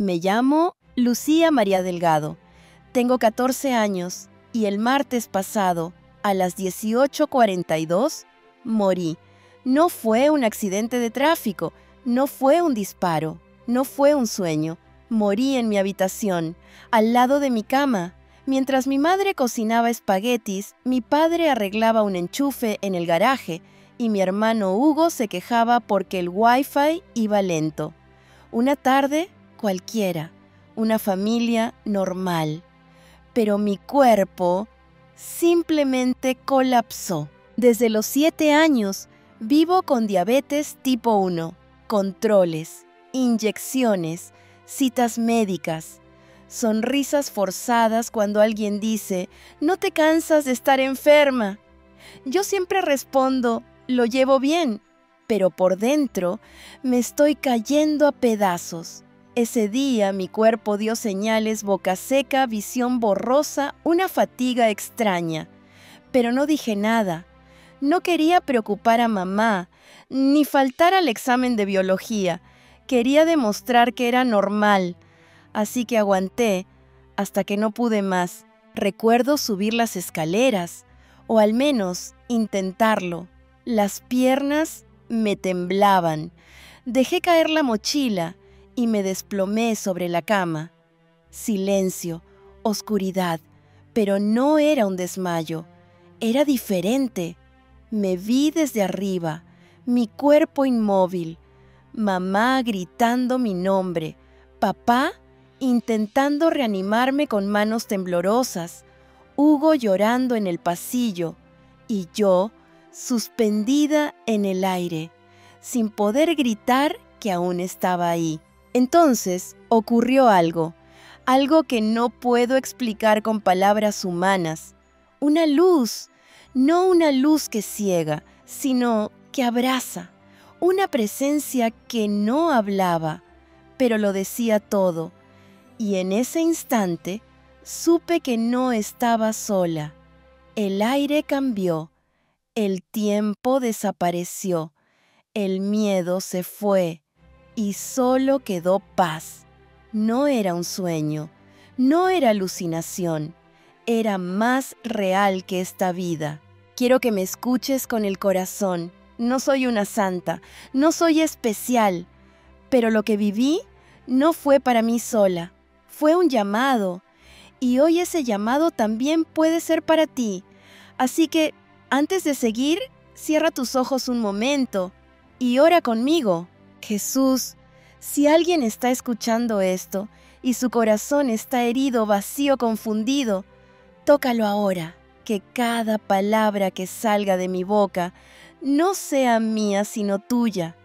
Me llamo Lucía María Delgado. Tengo 14 años y el martes pasado, a las 18:42, morí. No fue un accidente de tráfico, no fue un disparo, no fue un sueño. Morí en mi habitación, al lado de mi cama. Mientras mi madre cocinaba espaguetis, mi padre arreglaba un enchufe en el garaje y mi hermano Hugo se quejaba porque el Wi-Fi iba lento. Una tarde cualquiera, una familia normal. Pero mi cuerpo simplemente colapsó. Desde los 7 años vivo con diabetes tipo 1, controles, inyecciones, citas médicas, sonrisas forzadas cuando alguien dice, ¿no te cansas de estar enferma? Yo siempre respondo, lo llevo bien, pero por dentro me estoy cayendo a pedazos. Ese día mi cuerpo dio señales: boca seca, visión borrosa, una fatiga extraña. Pero no dije nada. No quería preocupar a mamá, ni faltar al examen de biología. Quería demostrar que era normal. Así que aguanté hasta que no pude más. Recuerdo subir las escaleras, o al menos intentarlo. Las piernas me temblaban. Dejé caer la mochila y me desplomé sobre la cama. Silencio, oscuridad, pero no era un desmayo. Era diferente. Me vi desde arriba, mi cuerpo inmóvil, mamá gritando mi nombre, papá intentando reanimarme con manos temblorosas, Hugo llorando en el pasillo y yo suspendida en el aire, sin poder gritar que aún estaba ahí. Entonces ocurrió algo que no puedo explicar con palabras humanas. Una luz, no una luz que ciega, sino que abraza. Una presencia que no hablaba, pero lo decía todo. Y en ese instante supe que no estaba sola. El aire cambió, el tiempo desapareció, el miedo se fue y solo quedó paz. No era un sueño, no era alucinación, era más real que esta vida. Quiero que me escuches con el corazón. No soy una santa, no soy especial, pero lo que viví no fue para mí sola. Fue un llamado, y hoy ese llamado también puede ser para ti. Así que, antes de seguir, cierra tus ojos un momento y ora conmigo. Jesús, si alguien está escuchando esto y su corazón está herido, vacío, confundido, tócalo ahora. Que cada palabra que salga de mi boca no sea mía sino tuya.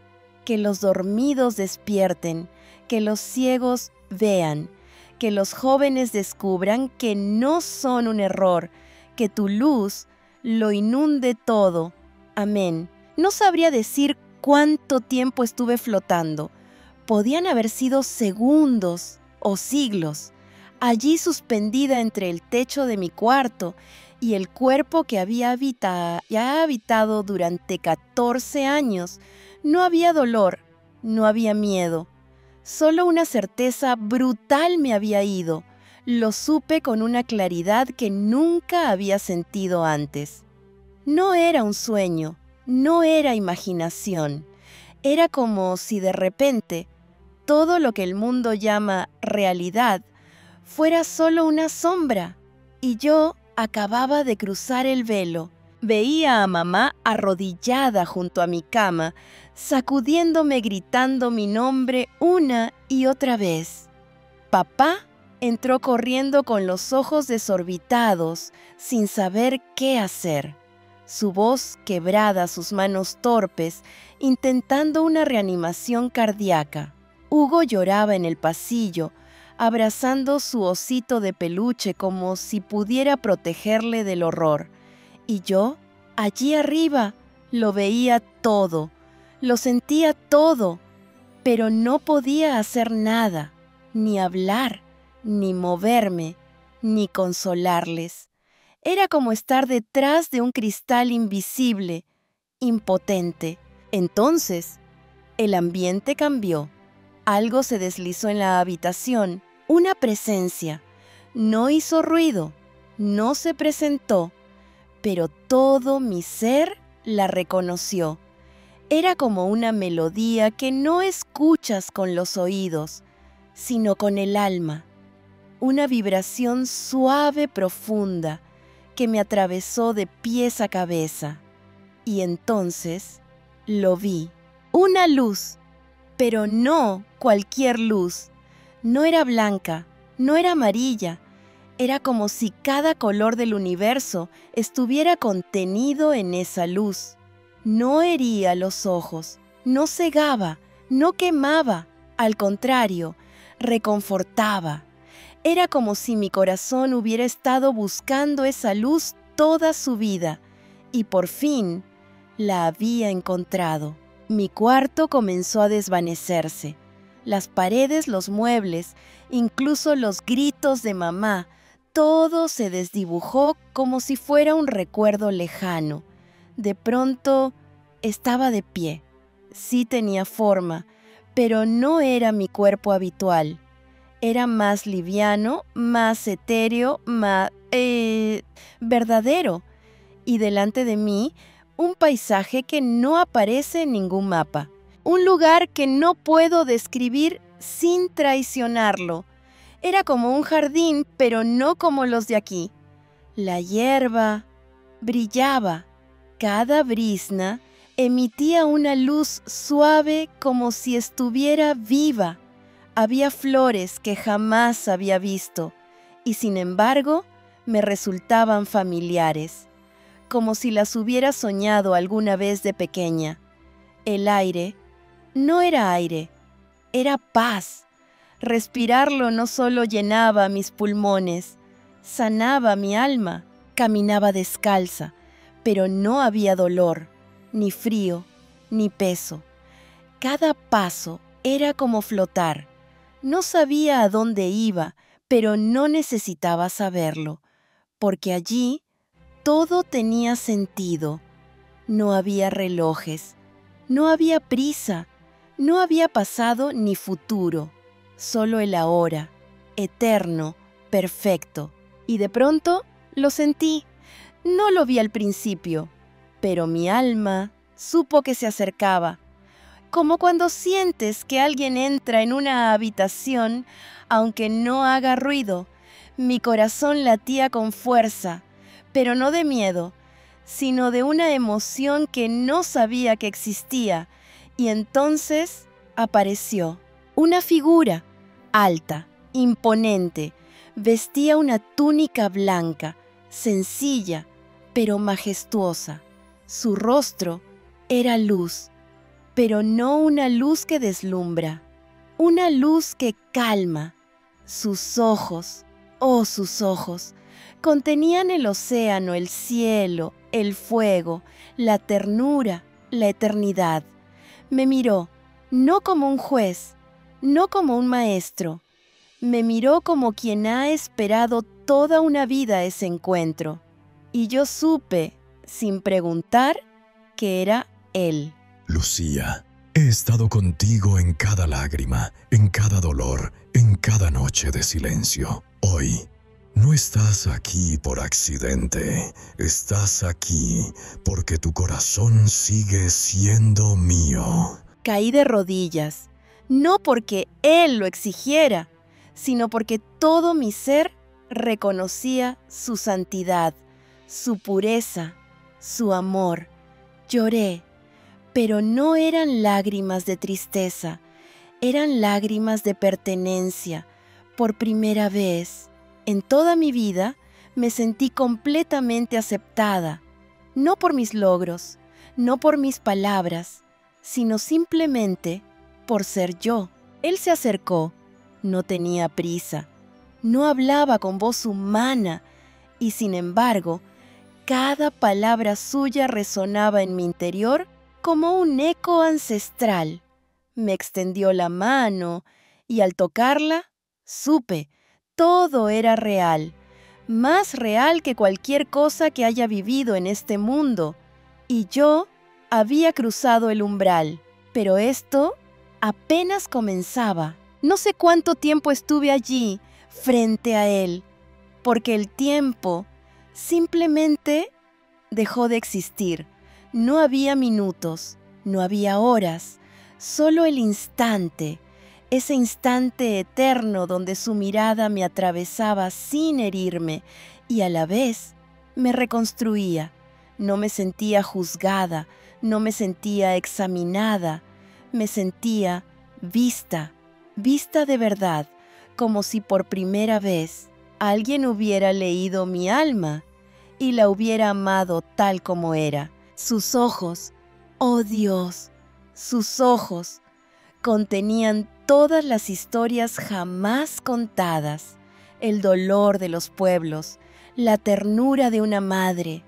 Que los dormidos despierten, que los ciegos vean, que los jóvenes descubran que no son un error, que tu luz lo inunde todo. Amén. No sabría decir cuánto tiempo estuve flotando. Podían haber sido segundos o siglos, allí suspendida entre el techo de mi cuarto y el cuerpo que había habitado durante 14 años. No había dolor, no había miedo. Solo una certeza brutal me había ido. Lo supe con una claridad que nunca había sentido antes. No era un sueño, no era imaginación. Era como si de repente todo lo que el mundo llama realidad fuera solo una sombra. Y yo acababa de cruzar el velo. Veía a mamá arrodillada junto a mi cama, sacudiéndome, gritando mi nombre una y otra vez. Papá entró corriendo con los ojos desorbitados, sin saber qué hacer. Su voz quebrada, sus manos torpes, intentando una reanimación cardíaca. Hugo lloraba en el pasillo, abrazando su osito de peluche como si pudiera protegerle del horror. Y yo, allí arriba, lo veía todo, lo sentía todo, pero no podía hacer nada, ni hablar, ni moverme, ni consolarles. Era como estar detrás de un cristal invisible, impotente. Entonces, el ambiente cambió. Algo se deslizó en la habitación, una presencia. No hizo ruido, no se presentó, pero todo mi ser la reconoció. Era como una melodía que no escuchas con los oídos, sino con el alma. Una vibración suave, profunda, que me atravesó de pies a cabeza. Y entonces lo vi. Una luz, pero no cualquier luz. No era blanca, no era amarilla. Era como si cada color del universo estuviera contenido en esa luz. No hería los ojos, no cegaba, no quemaba. Al contrario, reconfortaba. Era como si mi corazón hubiera estado buscando esa luz toda su vida y por fin la había encontrado. Mi cuarto comenzó a desvanecerse. Las paredes, los muebles, incluso los gritos de mamá, todo se desdibujó como si fuera un recuerdo lejano. De pronto estaba de pie. Sí tenía forma, pero no era mi cuerpo habitual. Era más liviano, más etéreo, más verdadero. Y delante de mí, un paisaje que no aparece en ningún mapa. Un lugar que no puedo describir sin traicionarlo. Era como un jardín, pero no como los de aquí. La hierba brillaba. Cada brizna emitía una luz suave como si estuviera viva. Había flores que jamás había visto y sin embargo me resultaban familiares, como si las hubiera soñado alguna vez de pequeña. El aire no era aire, era paz. Respirarlo no solo llenaba mis pulmones, sanaba mi alma. Caminaba descalza, pero no había dolor, ni frío, ni peso. Cada paso era como flotar. No sabía a dónde iba, pero no necesitaba saberlo, porque allí todo tenía sentido. No había relojes, no había prisa, no había pasado ni futuro, solo el ahora, eterno, perfecto. Y de pronto lo sentí. No lo vi al principio, pero mi alma supo que se acercaba. Como cuando sientes que alguien entra en una habitación, aunque no haga ruido. Mi corazón latía con fuerza, pero no de miedo, sino de una emoción que no sabía que existía. Y entonces apareció una figura, alta, imponente. Vestía una túnica blanca, sencilla, pero majestuosa. Su rostro era luz. Pero no una luz que deslumbra, una luz que calma. Sus ojos, oh sus ojos, contenían el océano, el cielo, el fuego, la ternura, la eternidad. Me miró, no como un juez, no como un maestro. Me miró como quien ha esperado toda una vida ese encuentro. Y yo supe, sin preguntar, que era él. Lucía, he estado contigo en cada lágrima, en cada dolor, en cada noche de silencio. Hoy, no estás aquí por accidente. Estás aquí porque tu corazón sigue siendo mío. Caí de rodillas, no porque él lo exigiera, sino porque todo mi ser reconocía su santidad, su pureza, su amor. Lloré. Pero no eran lágrimas de tristeza, eran lágrimas de pertenencia. Por primera vez en toda mi vida me sentí completamente aceptada, no por mis logros, no por mis palabras, sino simplemente por ser yo. Él se acercó, no tenía prisa, no hablaba con voz humana y sin embargo, cada palabra suya resonaba en mi interior como un eco ancestral. Me extendió la mano y al tocarla, supe, todo era real, más real que cualquier cosa que haya vivido en este mundo. Y yo había cruzado el umbral, pero esto Apenas comenzaba. No sé cuánto tiempo estuve allí, frente a él, porque el tiempo simplemente dejó de existir. No había minutos, no había horas, solo el instante, ese instante eterno donde su mirada me atravesaba sin herirme y a la vez me reconstruía. No me sentía juzgada, no me sentía examinada, me sentía vista de verdad, como si por primera vez alguien hubiera leído mi alma y la hubiera amado tal como era. Sus ojos, oh Dios, sus ojos contenían todas las historias jamás contadas, el dolor de los pueblos, la ternura de una madre,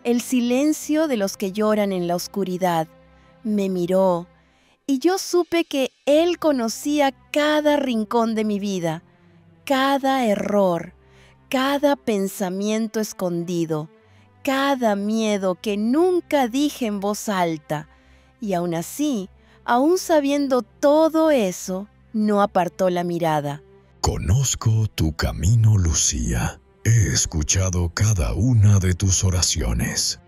el silencio de los que lloran en la oscuridad. Me miró y yo supe que él conocía cada rincón de mi vida, cada error, cada pensamiento escondido, cada miedo que nunca dije en voz alta. Y aún así, aún sabiendo todo eso, no apartó la mirada. Conozco tu camino, Lucía. He escuchado cada una de tus oraciones,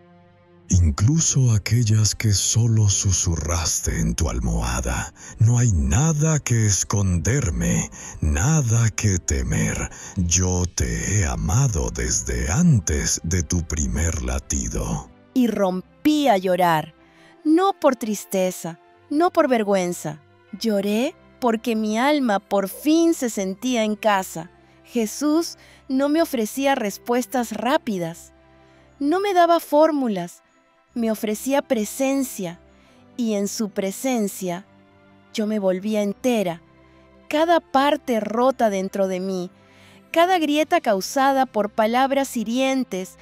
incluso aquellas que solo susurraste en tu almohada. No hay nada que esconderme, nada que temer. Yo te he amado desde antes de tu primer latido. Y rompí a llorar, no por tristeza, no por vergüenza. Lloré porque mi alma por fin se sentía en casa. Jesús no me ofrecía respuestas rápidas, no me daba fórmulas, me ofrecía presencia, y en su presencia yo me volvía entera. Cada parte rota dentro de mí, cada grieta causada por palabras hirientes,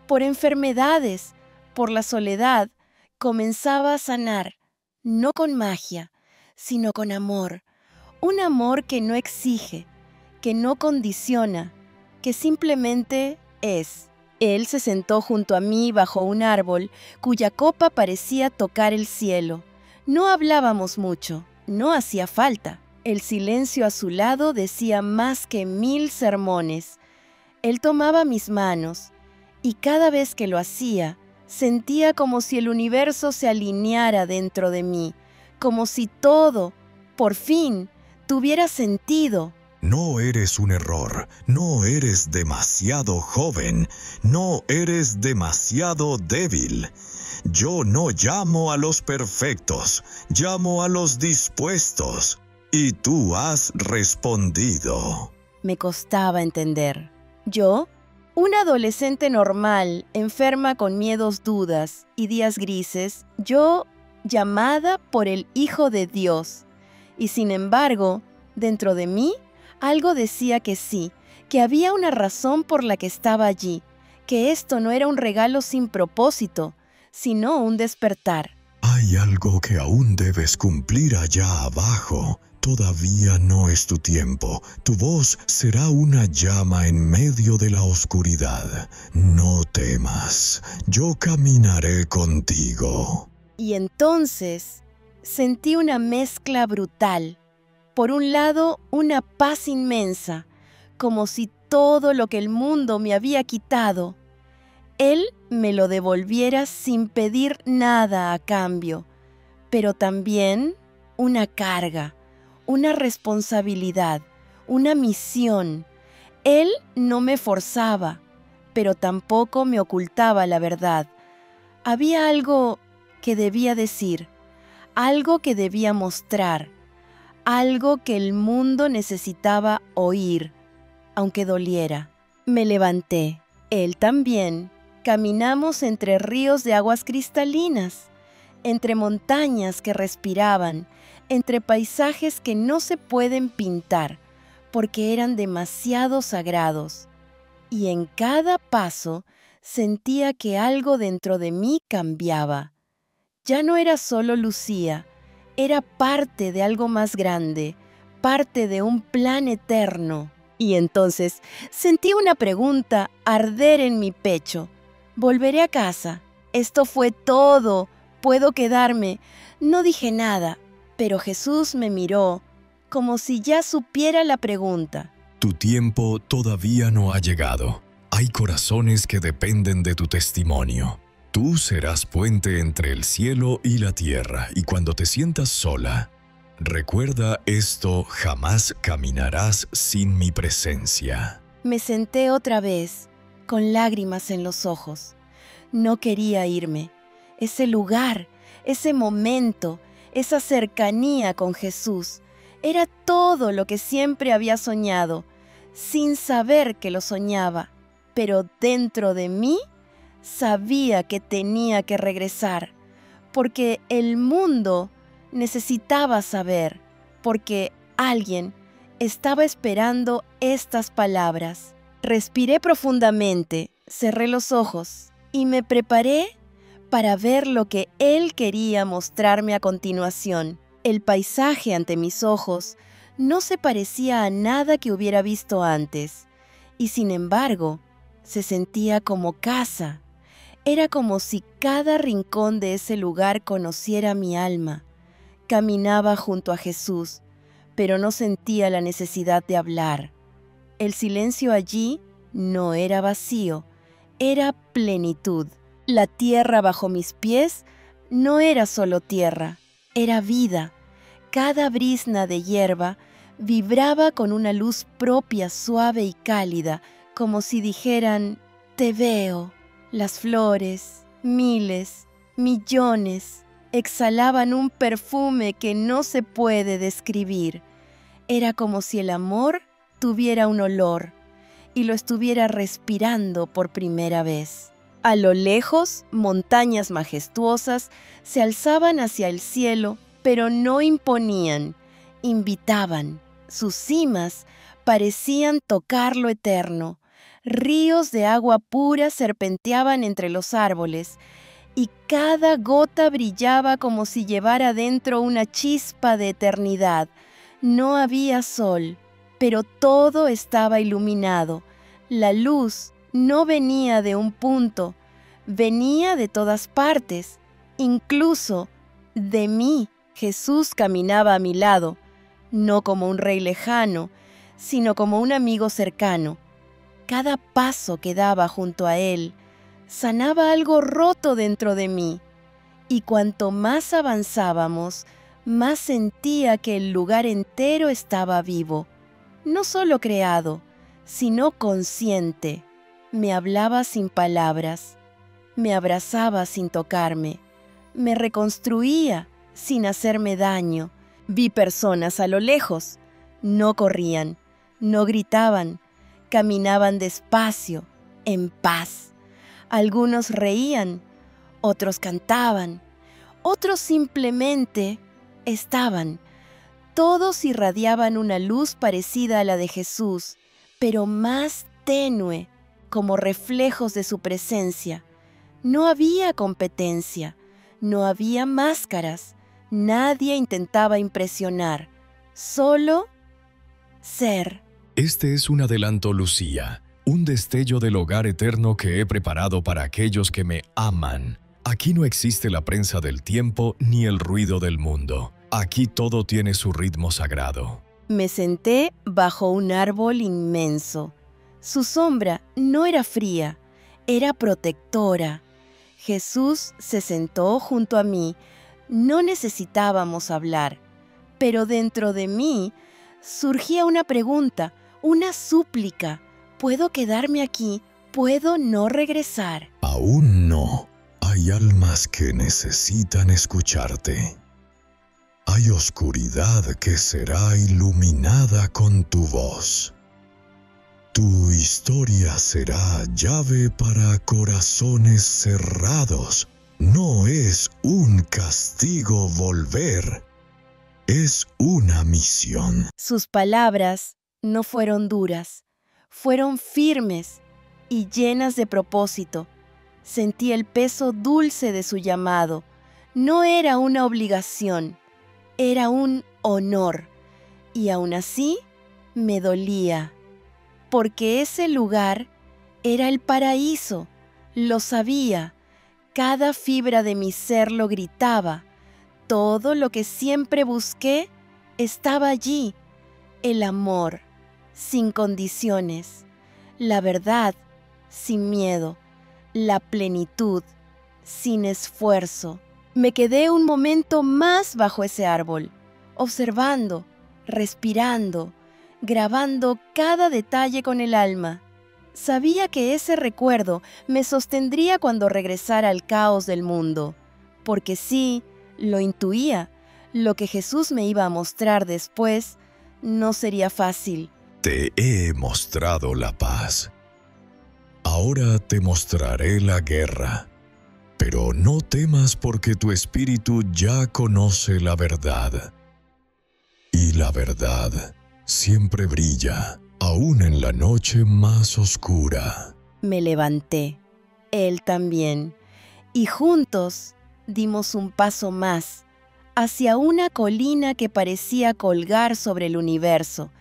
por enfermedades, por la soledad, comenzaba a sanar, no con magia, sino con amor. Un amor que no exige, que no condiciona, que simplemente es. Él se sentó junto a mí bajo un árbol cuya copa parecía tocar el cielo. No hablábamos mucho, no hacía falta. El silencio a su lado decía más que 1000 sermones. Él tomaba mis manos y cada vez que lo hacía, sentía como si el universo se alineara dentro de mí, como si todo, por fin, tuviera sentido. No eres un error, no eres demasiado joven, no eres demasiado débil. Yo no llamo a los perfectos, llamo a los dispuestos, y tú has respondido. Me costaba entender. Yo, una adolescente normal, enferma con miedos, dudas y días grises, yo, llamada por el Hijo de Dios. Y sin embargo, dentro de mí, algo decía que sí, que había una razón por la que estaba allí, que esto no era un regalo sin propósito, sino un despertar. Hay algo que aún debes cumplir allá abajo. Todavía no es tu tiempo. Tu voz será una llama en medio de la oscuridad. No temas, yo caminaré contigo. Y entonces sentí una mezcla brutal. Por un lado, una paz inmensa, como si todo lo que el mundo me había quitado, Él me lo devolviera sin pedir nada a cambio. Pero también una carga, una responsabilidad, una misión. Él no me forzaba, pero tampoco me ocultaba la verdad. Había algo que debía decir, algo que debía mostrar, algo que el mundo necesitaba oír, aunque doliera. Me levanté, él también. Caminamos entre ríos de aguas cristalinas, entre montañas que respiraban, entre paisajes que no se pueden pintar, porque eran demasiado sagrados. Y en cada paso sentía que algo dentro de mí cambiaba. Ya no era solo Lucía, era parte de algo más grande, parte de un plan eterno. Y entonces sentí una pregunta arder en mi pecho. ¿Volveré a casa? Esto fue todo. ¿Puedo quedarme? No dije nada, Pero Jesús me miró como si ya supiera la pregunta. Tu tiempo todavía no ha llegado. Hay corazones que dependen de tu testimonio. Tú serás puente entre el cielo y la tierra, y cuando te sientas sola, recuerda esto: jamás caminarás sin mi presencia. Me senté otra vez, con lágrimas en los ojos. No quería irme. Ese lugar, ese momento, esa cercanía con Jesús, era todo lo que siempre había soñado, sin saber que lo soñaba. Pero dentro de mí sabía que tenía que regresar, porque el mundo necesitaba saber, porque alguien estaba esperando estas palabras. Respiré profundamente, cerré los ojos y me preparé para ver lo que Él quería mostrarme a continuación. El paisaje ante mis ojos no se parecía a nada que hubiera visto antes, y sin embargo, se sentía como casa. Era como si cada rincón de ese lugar conociera mi alma. Caminaba junto a Jesús, pero no sentía la necesidad de hablar. El silencio allí no era vacío, era plenitud. La tierra bajo mis pies no era solo tierra, era vida. Cada brizna de hierba vibraba con una luz propia, suave y cálida, como si dijeran: te veo. Las flores, miles, millones, exhalaban un perfume que no se puede describir. Era como si el amor tuviera un olor y lo estuviera respirando por primera vez. A lo lejos, montañas majestuosas se alzaban hacia el cielo, pero no imponían, invitaban. Sus cimas parecían tocar lo eterno. Ríos de agua pura serpenteaban entre los árboles, y cada gota brillaba como si llevara dentro una chispa de eternidad. No había sol, pero todo estaba iluminado. La luz no venía de un punto, venía de todas partes, incluso de mí. Jesús caminaba a mi lado, no como un rey lejano, sino como un amigo cercano. Cada paso que daba junto a él sanaba algo roto dentro de mí, y cuanto más avanzábamos, más sentía que el lugar entero estaba vivo, no solo creado, sino consciente. Me hablaba sin palabras, me abrazaba sin tocarme, me reconstruía sin hacerme daño. Vi personas a lo lejos, no corrían, no gritaban, caminaban despacio, en paz. Algunos reían, otros cantaban, otros simplemente estaban. Todos irradiaban una luz parecida a la de Jesús, pero más tenue, como reflejos de su presencia. No había competencia, no había máscaras, nadie intentaba impresionar, solo ser. Este es un adelanto, Lucía, un destello del hogar eterno que he preparado para aquellos que me aman. Aquí no existe la prensa del tiempo ni el ruido del mundo. Aquí todo tiene su ritmo sagrado. Me senté bajo un árbol inmenso. Su sombra no era fría, era protectora. Jesús se sentó junto a mí. No necesitábamos hablar, pero dentro de mí surgía una pregunta, una súplica. ¿Puedo quedarme aquí? ¿Puedo no regresar? Aún no. Hay almas que necesitan escucharte. Hay oscuridad que será iluminada con tu voz. Tu historia será llave para corazones cerrados. No es un castigo volver, es una misión. Sus palabras no fueron duras, fueron firmes y llenas de propósito. Sentí el peso dulce de su llamado. No era una obligación, era un honor. Y aún así me dolía, porque ese lugar era el paraíso. Lo sabía, cada fibra de mi ser lo gritaba. Todo lo que siempre busqué estaba allí. El amor, sin condiciones. La verdad, sin miedo. La plenitud, sin esfuerzo. Me quedé un momento más bajo ese árbol, observando, respirando, grabando cada detalle con el alma. Sabía que ese recuerdo me sostendría cuando regresara al caos del mundo, porque sí, lo intuía, lo que Jesús me iba a mostrar después no sería fácil. Te he mostrado la paz. Ahora te mostraré la guerra. Pero no temas porque tu espíritu ya conoce la verdad. Y la verdad siempre brilla, aún en la noche más oscura. Me levanté, él también, y juntos dimos un paso más hacia una colina que parecía colgar sobre el universo.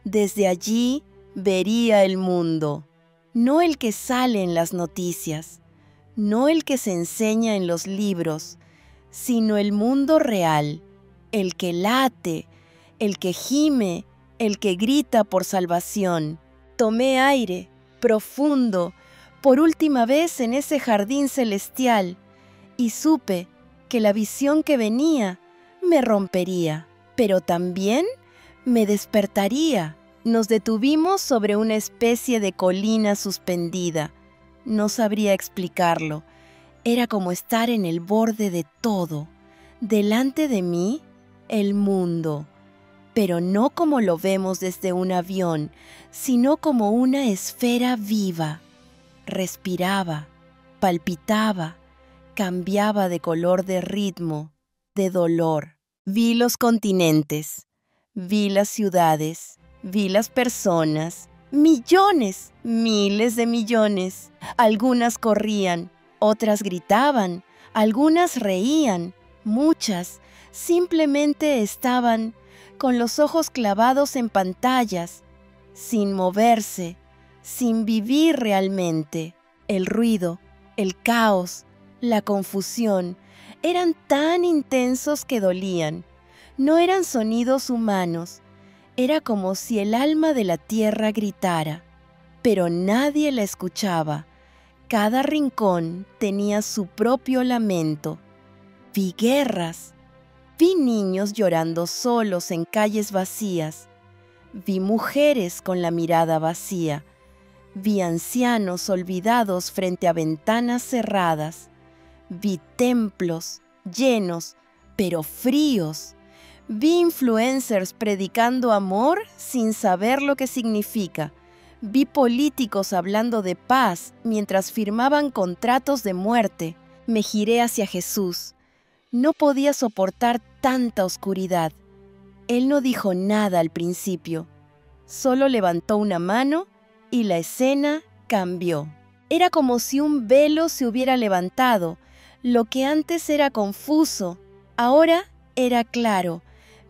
Desde allí vería el mundo, no el que sale en las noticias, no el que se enseña en los libros, sino el mundo real, el que late, el que gime, el que grita por salvación. Tomé aire, profundo, por última vez en ese jardín celestial, y supe que la visión que venía me rompería, pero también me despertaría. Nos detuvimos sobre una especie de colina suspendida. No sabría explicarlo. Era como estar en el borde de todo. Delante de mí, el mundo. Pero no como lo vemos desde un avión, sino como una esfera viva. Respiraba, palpitaba, cambiaba de color, de ritmo, de dolor. Vi los continentes, vi las ciudades, vi las personas. Millones, miles de millones. Algunas corrían, otras gritaban, algunas reían, muchas simplemente estaban con los ojos clavados en pantallas, sin moverse, sin vivir realmente. El ruido, el caos, la confusión eran tan intensos que dolían. No eran sonidos humanos. Era como si el alma de la tierra gritara, pero nadie la escuchaba. Cada rincón tenía su propio lamento. Vi guerras, vi niños llorando solos en calles vacías, vi mujeres con la mirada vacía, vi ancianos olvidados frente a ventanas cerradas, vi templos llenos, pero fríos. Vi influencers predicando amor sin saber lo que significa. Vi políticos hablando de paz mientras firmaban contratos de muerte. Me giré hacia Jesús. No podía soportar tanta oscuridad. Él no dijo nada al principio. Solo levantó una mano y la escena cambió. Era como si un velo se hubiera levantado. Lo que antes era confuso, ahora era claro.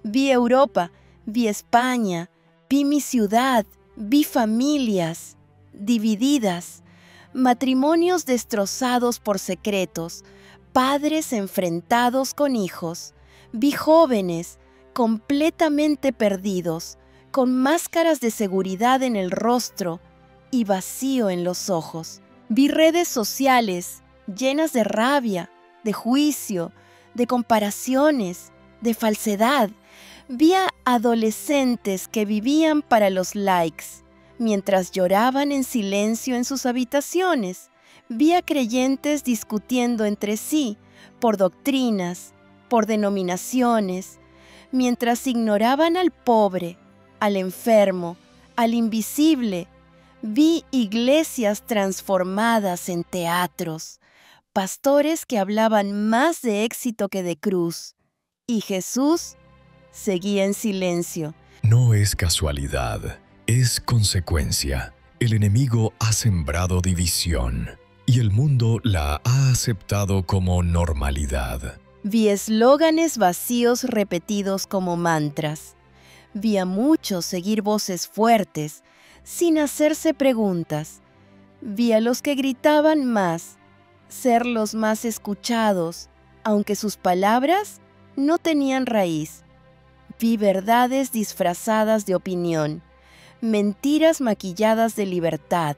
Vi Europa, vi España, vi mi ciudad, vi familias divididas, matrimonios destrozados por secretos, padres enfrentados con hijos. Vi jóvenes completamente perdidos, con máscaras de seguridad en el rostro y vacío en los ojos. Vi redes sociales llenas de rabia, de juicio, de comparaciones, de falsedad. Vi a adolescentes que vivían para los likes, mientras lloraban en silencio en sus habitaciones. Vi a creyentes discutiendo entre sí por doctrinas, por denominaciones, mientras ignoraban al pobre, al enfermo, al invisible. Vi iglesias transformadas en teatros, pastores que hablaban más de éxito que de cruz, y Jesús seguía en silencio. No es casualidad, es consecuencia. El enemigo ha sembrado división y el mundo la ha aceptado como normalidad. Vi eslóganes vacíos repetidos como mantras. Vi a muchos seguir voces fuertes, sin hacerse preguntas. Vi a los que gritaban más, ser los más escuchados, aunque sus palabras no tenían raíz. Vi verdades disfrazadas de opinión, mentiras maquilladas de libertad.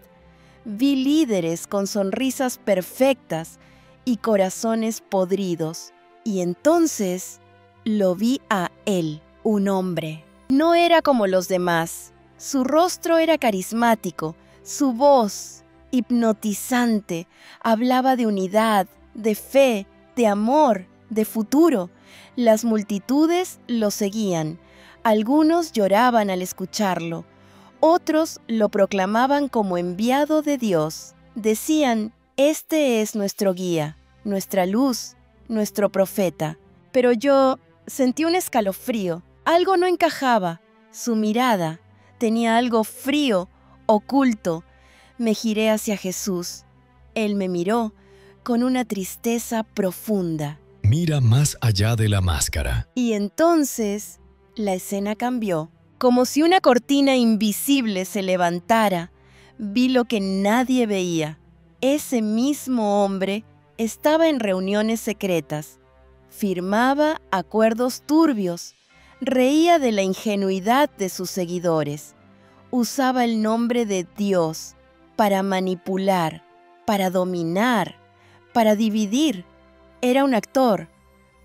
Vi líderes con sonrisas perfectas y corazones podridos. Y entonces lo vi a él, un hombre. No era como los demás. Su rostro era carismático, su voz hipnotizante. Hablaba de unidad, de fe, de amor, de futuro. Las multitudes lo seguían. Algunos lloraban al escucharlo. Otros lo proclamaban como enviado de Dios. Decían, este es nuestro guía, nuestra luz, nuestro profeta. Pero yo sentí un escalofrío. Algo no encajaba. Su mirada tenía algo frío, oculto. Me giré hacia Jesús. Él me miró con una tristeza profunda. Mira más allá de la máscara. Y entonces la escena cambió. Como si una cortina invisible se levantara, vi lo que nadie veía. Ese mismo hombre estaba en reuniones secretas, firmaba acuerdos turbios, reía de la ingenuidad de sus seguidores, usaba el nombre de Dios para manipular, para dominar, para dividir. Era un actor,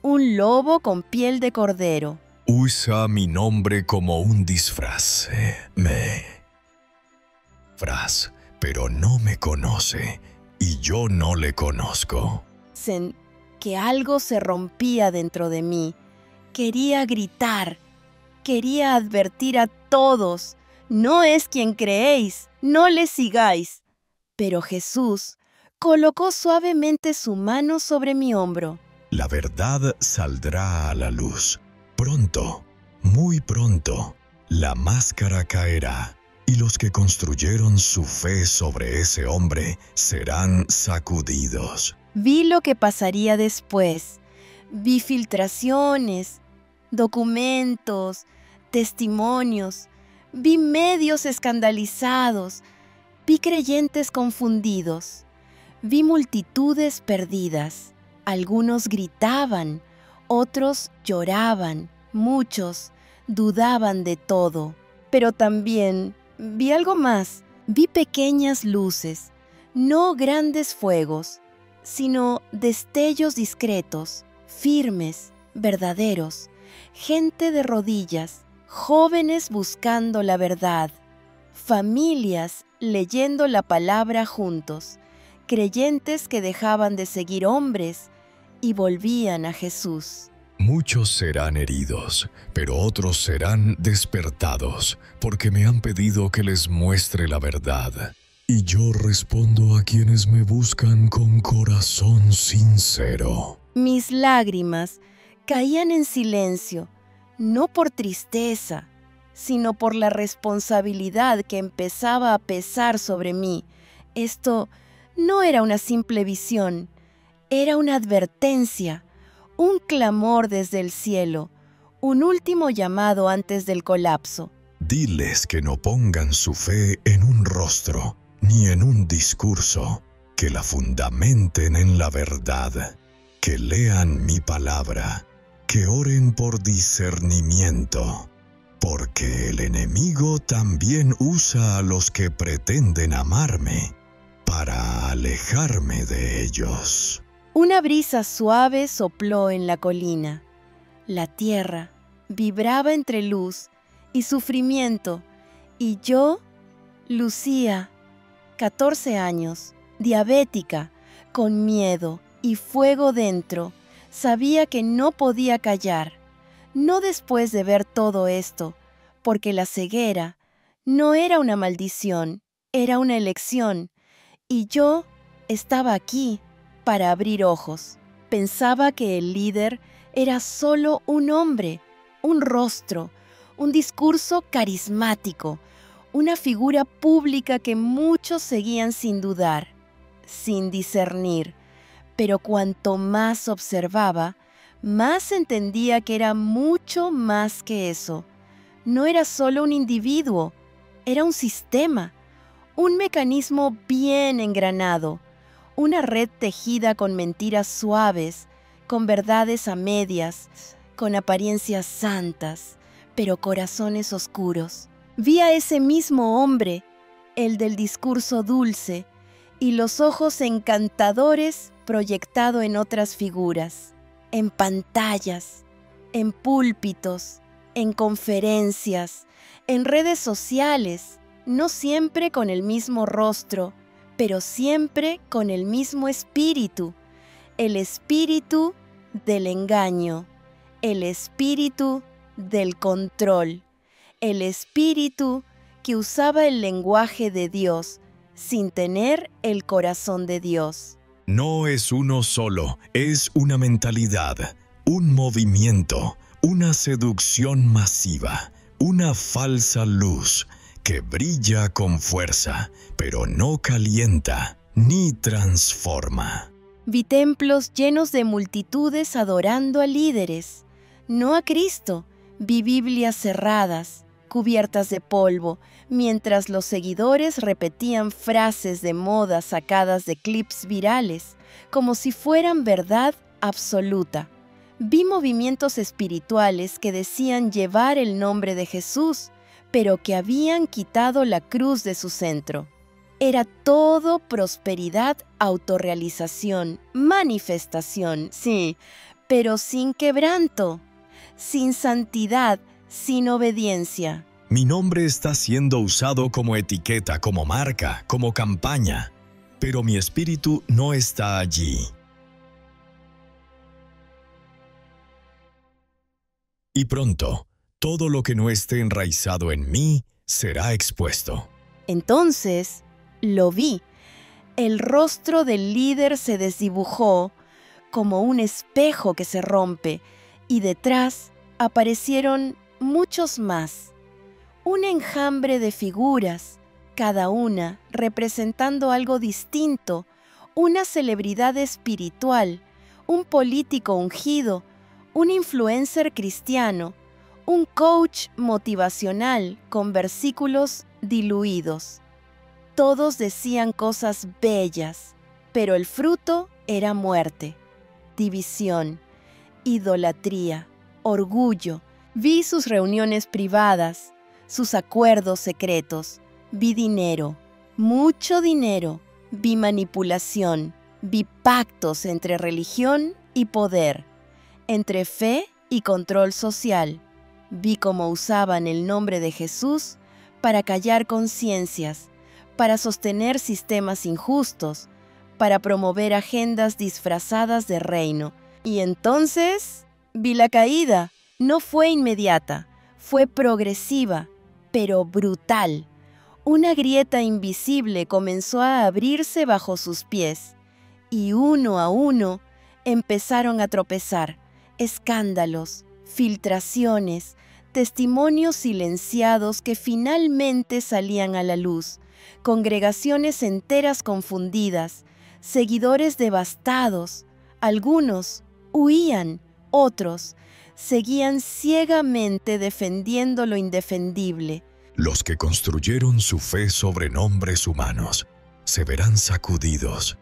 un lobo con piel de cordero. Usa mi nombre como un disfraz. Pero no me conoce y yo no le conozco. Sentí que algo se rompía dentro de mí. Quería gritar, quería advertir a todos. No es quien creéis, no le sigáis. Pero Jesús colocó suavemente su mano sobre mi hombro. La verdad saldrá a la luz. Pronto, muy pronto, la máscara caerá y los que construyeron su fe sobre ese hombre serán sacudidos. Vi lo que pasaría después. Vi filtraciones, documentos, testimonios. Vi medios escandalizados. Vi creyentes confundidos. Vi multitudes perdidas. Algunos gritaban, otros lloraban, muchos dudaban de todo. Pero también vi algo más. Vi pequeñas luces, no grandes fuegos, sino destellos discretos, firmes, verdaderos, gente de rodillas, jóvenes buscando la verdad, familias leyendo la palabra juntos, creyentes que dejaban de seguir hombres y volvían a Jesús. Muchos serán heridos, pero otros serán despertados, porque me han pedido que les muestre la verdad. Y yo respondo a quienes me buscan con corazón sincero. Mis lágrimas caían en silencio, no por tristeza, sino por la responsabilidad que empezaba a pesar sobre mí. Esto no era una simple visión, era una advertencia, un clamor desde el cielo, un último llamado antes del colapso. Diles que no pongan su fe en un rostro, ni en un discurso, que la fundamenten en la verdad, que lean mi palabra, que oren por discernimiento, porque el enemigo también usa a los que pretenden amarme para alejarme de ellos. Una brisa suave sopló en la colina. La tierra vibraba entre luz y sufrimiento, y yo, Lucía, 14 años, diabética, con miedo y fuego dentro, sabía que no podía callar, no después de ver todo esto, porque la ceguera no era una maldición, era una elección, y yo estaba aquí para abrir ojos. Pensaba que el líder era solo un hombre, un rostro, un discurso carismático, una figura pública que muchos seguían sin dudar, sin discernir. Pero cuanto más observaba, más entendía que era mucho más que eso. No era solo un individuo, era un sistema, un mecanismo bien engranado, una red tejida con mentiras suaves, con verdades a medias, con apariencias santas, pero corazones oscuros. Vi a ese mismo hombre, el del discurso dulce, y los ojos encantadores proyectado en otras figuras, en pantallas, en púlpitos, en conferencias, en redes sociales, no siempre con el mismo rostro, pero siempre con el mismo espíritu, el espíritu del engaño, el espíritu del control, el espíritu que usaba el lenguaje de Dios sin tener el corazón de Dios. No es uno solo, es una mentalidad, un movimiento, una seducción masiva, una falsa luz que brilla con fuerza, pero no calienta ni transforma. Vi templos llenos de multitudes adorando a líderes, no a Cristo. Vi Biblias cerradas, cubiertas de polvo, mientras los seguidores repetían frases de moda sacadas de clips virales, como si fueran verdad absoluta. Vi movimientos espirituales que decían llevar el nombre de Jesús, pero que habían quitado la cruz de su centro. Era todo prosperidad, autorrealización, manifestación, sí, pero sin quebranto, sin santidad, sin obediencia. Mi nombre está siendo usado como etiqueta, como marca, como campaña, pero mi espíritu no está allí. Y pronto, todo lo que no esté enraizado en mí será expuesto. Entonces, lo vi. El rostro del líder se desdibujó como un espejo que se rompe, y detrás aparecieron muchos más. Un enjambre de figuras, cada una representando algo distinto, una celebridad espiritual, un político ungido, un influencer cristiano, un coach motivacional con versículos diluidos. Todos decían cosas bellas, pero el fruto era muerte, división, idolatría, orgullo. Vi sus reuniones privadas, sus acuerdos secretos. Vi dinero, mucho dinero. Vi manipulación. Vi pactos entre religión y poder, entre fe y control social. Vi cómo usaban el nombre de Jesús para callar conciencias, para sostener sistemas injustos, para promover agendas disfrazadas de reino. Y entonces vi la caída. No fue inmediata, fue progresiva, pero brutal. Una grieta invisible comenzó a abrirse bajo sus pies, y uno a uno empezaron a tropezar. Escándalos, filtraciones, testimonios silenciados que finalmente salían a la luz, congregaciones enteras confundidas, seguidores devastados. Algunos huían, otros seguían ciegamente defendiendo lo indefendible. Los que construyeron su fe sobre nombres humanos se verán sacudidos,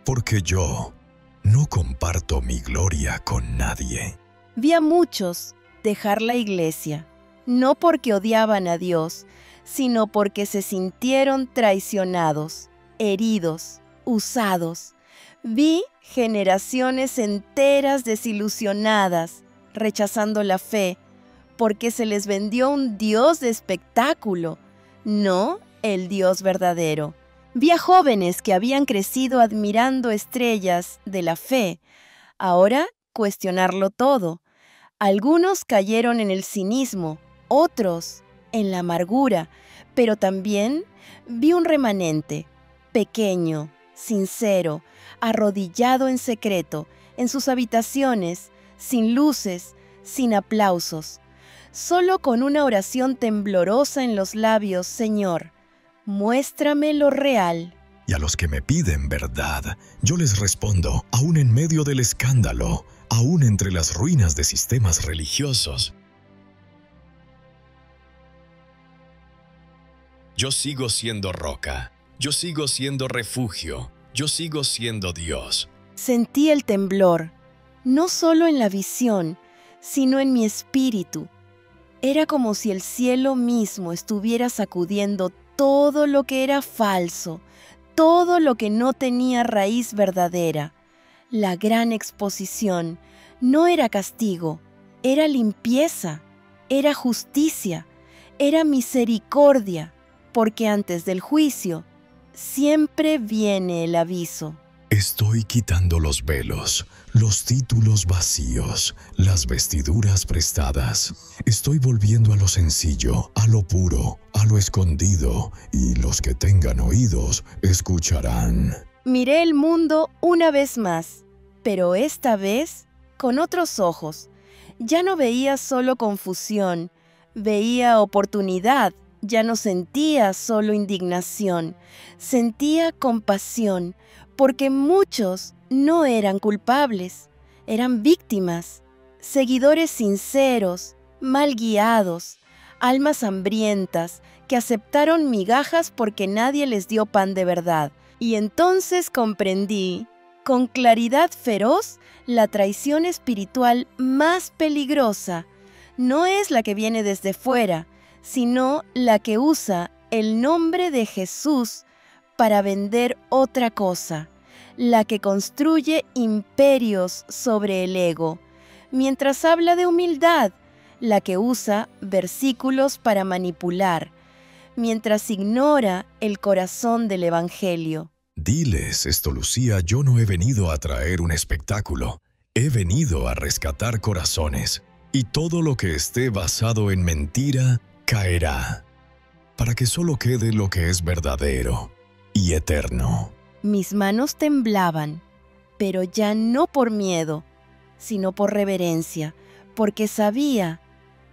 porque yo no comparto mi gloria con nadie. Vi a muchos dejar la iglesia, no porque odiaban a Dios, sino porque se sintieron traicionados, heridos, usados. Vi generaciones enteras desilusionadas, rechazando la fe, porque se les vendió un Dios de espectáculo, no el Dios verdadero. Vi a jóvenes que habían crecido admirando estrellas de la fe, ahora cuestionarlo todo. Algunos cayeron en el cinismo, otros en la amargura, pero también vi un remanente, pequeño, sincero, arrodillado en secreto, en sus habitaciones, sin luces, sin aplausos, solo con una oración temblorosa en los labios: Señor, muéstrame lo real. Y a los que me piden verdad, yo les respondo, aún en medio del escándalo, aún entre las ruinas de sistemas religiosos. Yo sigo siendo roca, yo sigo siendo refugio, yo sigo siendo Dios. Sentí el temblor, no solo en la visión, sino en mi espíritu. Era como si el cielo mismo estuviera sacudiendo todo lo que era falso, todo lo que no tenía raíz verdadera. La gran exposición no era castigo, era limpieza, era justicia, era misericordia, porque antes del juicio siempre viene el aviso. Estoy quitando los velos, los títulos vacíos, las vestiduras prestadas. Estoy volviendo a lo sencillo, a lo puro, a lo escondido, y los que tengan oídos escucharán. Miré el mundo una vez más, pero esta vez con otros ojos. Ya no veía solo confusión, veía oportunidad. Ya no sentía solo indignación, sentía compasión, porque muchos no eran culpables, eran víctimas, seguidores sinceros, mal guiados, almas hambrientas que aceptaron migajas porque nadie les dio pan de verdad. Y entonces comprendí, con claridad feroz, la traición espiritual más peligrosa no es la que viene desde fuera, sino la que usa el nombre de Jesús para vender otra cosa, la que construye imperios sobre el ego, mientras habla de humildad, la que usa versículos para manipular, mientras ignora el corazón del Evangelio. Diles, Lucía, yo no he venido a traer un espectáculo, he venido a rescatar corazones, y todo lo que esté basado en mentira caerá, para que solo quede lo que es verdadero y eterno. Mis manos temblaban, pero ya no por miedo, sino por reverencia, porque sabía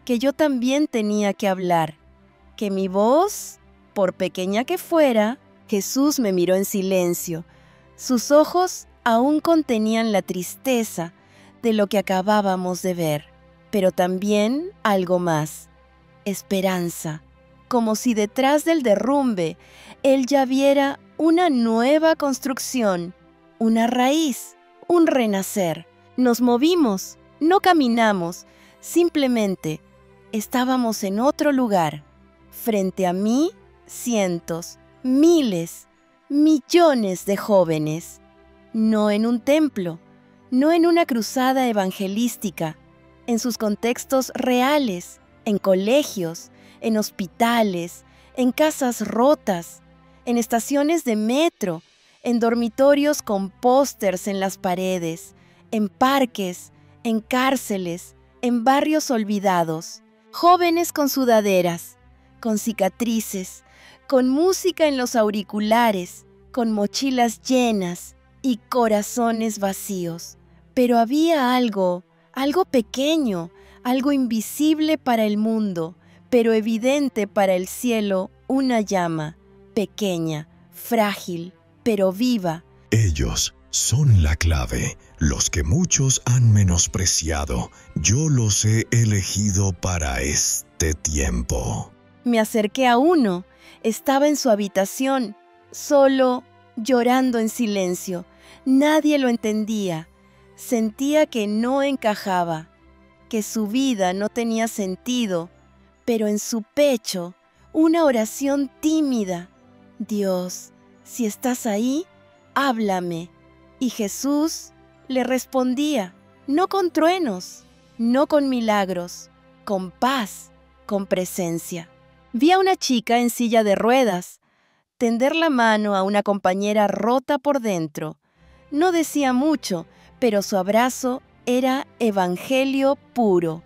que yo también tenía que hablar, que mi voz, por pequeña que fuera, Jesús me miró en silencio. Sus ojos aún contenían la tristeza de lo que acabábamos de ver, pero también algo más. Esperanza, como si detrás del derrumbe él ya viera una nueva construcción, una raíz, un renacer. Nos movimos, no caminamos, simplemente estábamos en otro lugar. Frente a mí, cientos, miles, millones de jóvenes. No en un templo, no en una cruzada evangelística, en sus contextos reales, en colegios, en hospitales, en casas rotas, en estaciones de metro, en dormitorios con pósters en las paredes, en parques, en cárceles, en barrios olvidados. Jóvenes con sudaderas, con cicatrices, con música en los auriculares, con mochilas llenas y corazones vacíos. Pero había algo pequeño, algo invisible para el mundo, pero evidente para el cielo, una llama, pequeña, frágil, pero viva. Ellos son la clave, los que muchos han menospreciado. Yo los he elegido para este tiempo. Me acerqué a uno. Estaba en su habitación, solo, llorando en silencio. Nadie lo entendía. Sentía que no encajaba, que su vida no tenía sentido, pero en su pecho, una oración tímida. Dios, si estás ahí, háblame. Y Jesús le respondía, no con truenos, no con milagros, con paz, con presencia. Vi a una chica en silla de ruedas tender la mano a una compañera rota por dentro. No decía mucho, pero su abrazo era evangelio puro.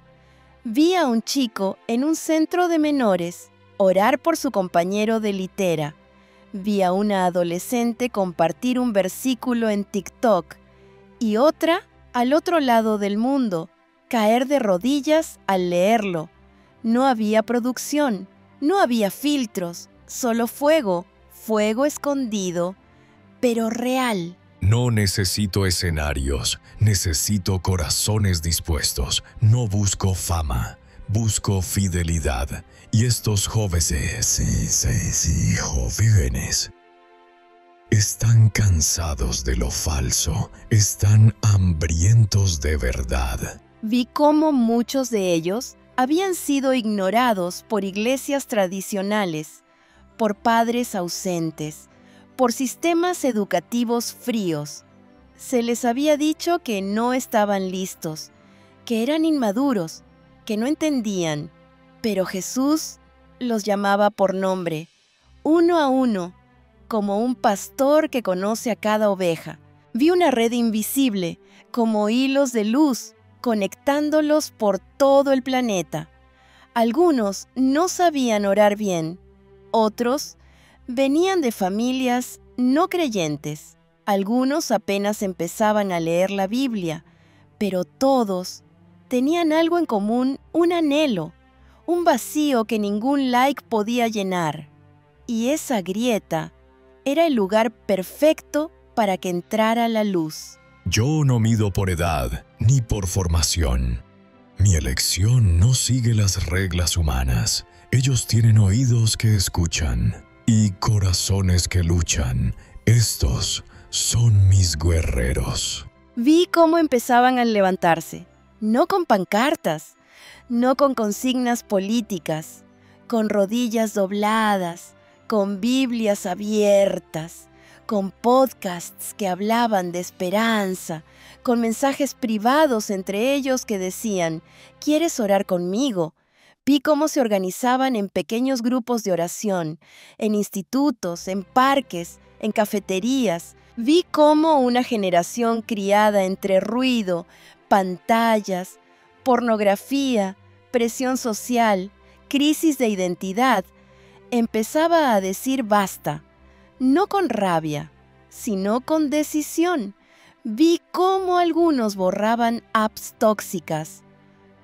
Vi a un chico en un centro de menores orar por su compañero de litera. Vi a una adolescente compartir un versículo en TikTok y otra, al otro lado del mundo, caer de rodillas al leerlo. No había producción, no había filtros, solo fuego, fuego escondido, pero real. No necesito escenarios, necesito corazones dispuestos. No busco fama, busco fidelidad. Y estos jóvenes, jóvenes, están cansados de lo falso, están hambrientos de verdad. Vi cómo muchos de ellos habían sido ignorados por iglesias tradicionales, por padres ausentes, por sistemas educativos fríos. Se les había dicho que no estaban listos, que eran inmaduros, que no entendían, pero Jesús los llamaba por nombre, uno a uno, como un pastor que conoce a cada oveja. Vi una red invisible, como hilos de luz, conectándolos por todo el planeta. Algunos no sabían orar bien, otros venían de familias no creyentes. Algunos apenas empezaban a leer la Biblia, pero todos tenían algo en común, un anhelo, un vacío que ningún like podía llenar. Y esa grieta era el lugar perfecto para que entrara la luz. Yo no mido por edad ni por formación. Mi elección no sigue las reglas humanas. Ellos tienen oídos que escuchan y corazones que luchan. Estos son mis guerreros. Vi cómo empezaban a levantarse, no con pancartas, no con consignas políticas, con rodillas dobladas, con Biblias abiertas, con podcasts que hablaban de esperanza, con mensajes privados entre ellos que decían, ¿quieres orar conmigo? Vi cómo se organizaban en pequeños grupos de oración, en institutos, en parques, en cafeterías. Vi cómo una generación criada entre ruido, pantallas, pornografía, presión social, crisis de identidad, empezaba a decir basta, no con rabia, sino con decisión. Vi cómo algunos borraban apps tóxicas,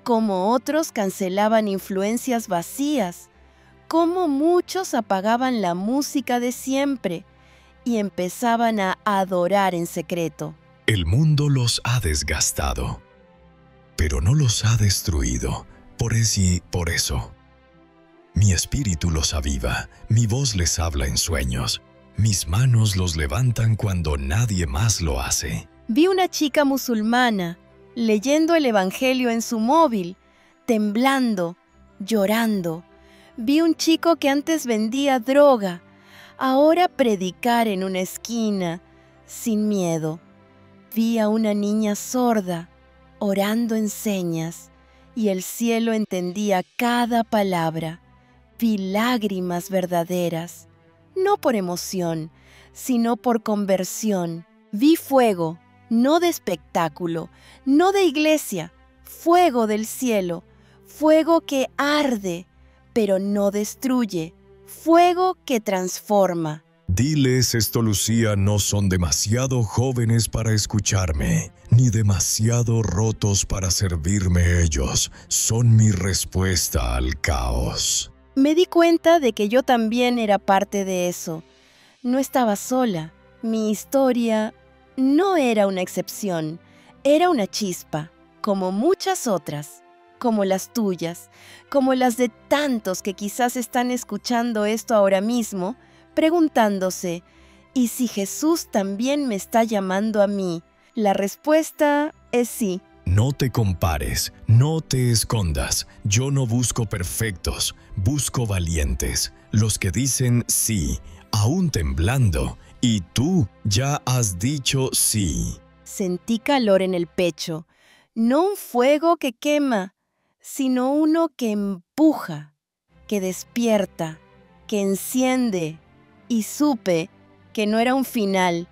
cómo otros cancelaban influencias vacías, cómo muchos apagaban la música de siempre y empezaban a adorar en secreto. El mundo los ha desgastado, pero no los ha destruido. Por eso, mi espíritu los aviva, mi voz les habla en sueños, mis manos los levantan cuando nadie más lo hace. Vi una chica musulmana leyendo el Evangelio en su móvil, temblando, llorando. Vi un chico que antes vendía droga, ahora predicar en una esquina, sin miedo. Vi a una niña sorda, orando en señas, y el cielo entendía cada palabra. Vi lágrimas verdaderas, no por emoción, sino por conversión. Vi fuego, no de espectáculo, no de iglesia, fuego del cielo, fuego que arde, pero no destruye, fuego que transforma. Diles esto, Lucía, no son demasiado jóvenes para escucharme, ni demasiado rotos para servirme ellos. Son mi respuesta al caos. Me di cuenta de que yo también era parte de eso. No estaba sola. Mi historia no era una excepción, era una chispa, como muchas otras, como las tuyas, como las de tantos que quizás están escuchando esto ahora mismo, preguntándose, ¿y si Jesús también me está llamando a mí? La respuesta es sí. No te compares, no te escondas. Yo no busco perfectos, busco valientes, los que dicen sí, aún temblando, y tú ya has dicho sí. Sentí calor en el pecho, no un fuego que quema, sino uno que empuja, que despierta, que enciende. Y supe que no era un final,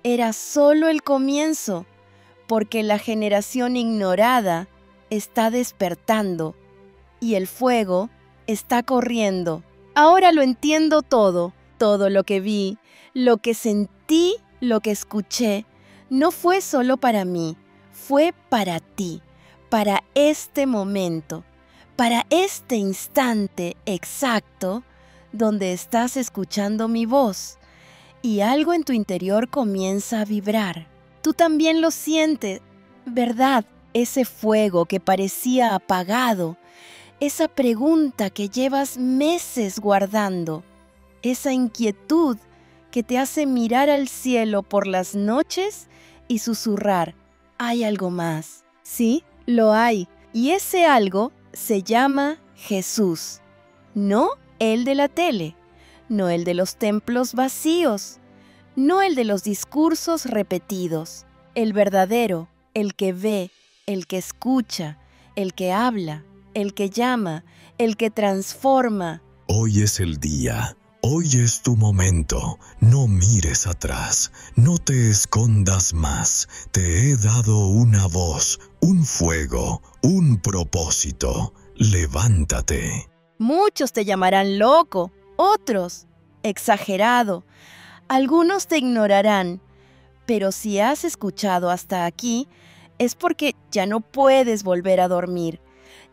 era solo el comienzo, porque la generación ignorada está despertando y el fuego está corriendo. Ahora lo entiendo todo lo que vi, lo que sentí, lo que escuché, no fue solo para mí, fue para ti, para este momento, para este instante exacto donde estás escuchando mi voz y algo en tu interior comienza a vibrar. Tú también lo sientes, ¿verdad? Ese fuego que parecía apagado, esa pregunta que llevas meses guardando, esa inquietud que te hace mirar al cielo por las noches y susurrar, ¿hay algo más? ¿Sí? Lo hay, y ese algo se llama Jesús. No el de la tele, no el de los templos vacíos, no el de los discursos repetidos. El verdadero, el que ve, el que escucha, el que habla, el que llama, el que transforma. Hoy es el día. Hoy es tu momento. No mires atrás. No te escondas más. Te he dado una voz, un fuego, un propósito. Levántate. Muchos te llamarán loco, otros exagerado. Algunos te ignorarán. Pero si has escuchado hasta aquí, es porque ya no puedes volver a dormir.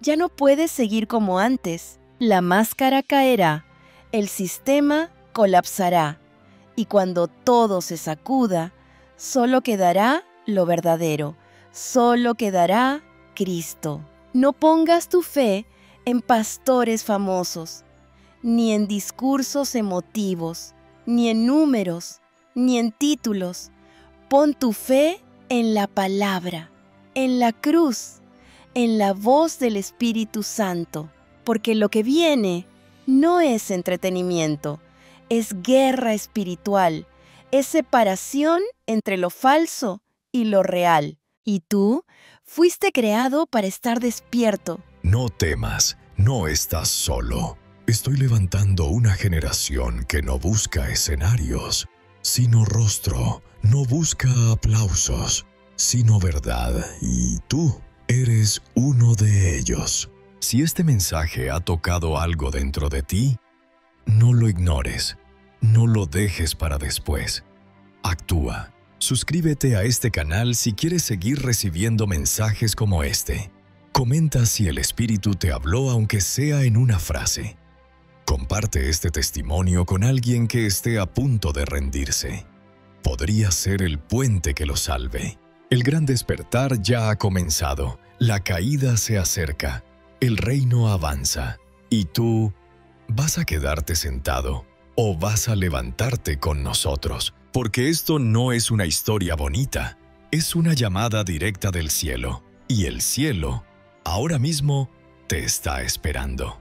Ya no puedes seguir como antes. La máscara caerá. El sistema colapsará, y cuando todo se sacuda, solo quedará lo verdadero, solo quedará Cristo. No pongas tu fe en pastores famosos, ni en discursos emotivos, ni en números, ni en títulos. Pon tu fe en la palabra, en la cruz, en la voz del Espíritu Santo, porque lo que viene no es entretenimiento, es guerra espiritual, es separación entre lo falso y lo real. Y tú fuiste creado para estar despierto. No temas, no estás solo. Estoy levantando una generación que no busca escenarios, sino rostro, no busca aplausos, sino verdad, y tú eres uno de ellos. Si este mensaje ha tocado algo dentro de ti, no lo ignores, no lo dejes para después. Actúa. Suscríbete a este canal si quieres seguir recibiendo mensajes como este. Comenta si el Espíritu te habló aunque sea en una frase. Comparte este testimonio con alguien que esté a punto de rendirse. Podría ser el puente que lo salve. El gran despertar ya ha comenzado. La caída se acerca. El reino avanza, y tú, ¿vas a quedarte sentado o vas a levantarte con nosotros? Porque esto no es una historia bonita, es una llamada directa del cielo, y el cielo ahora mismo te está esperando.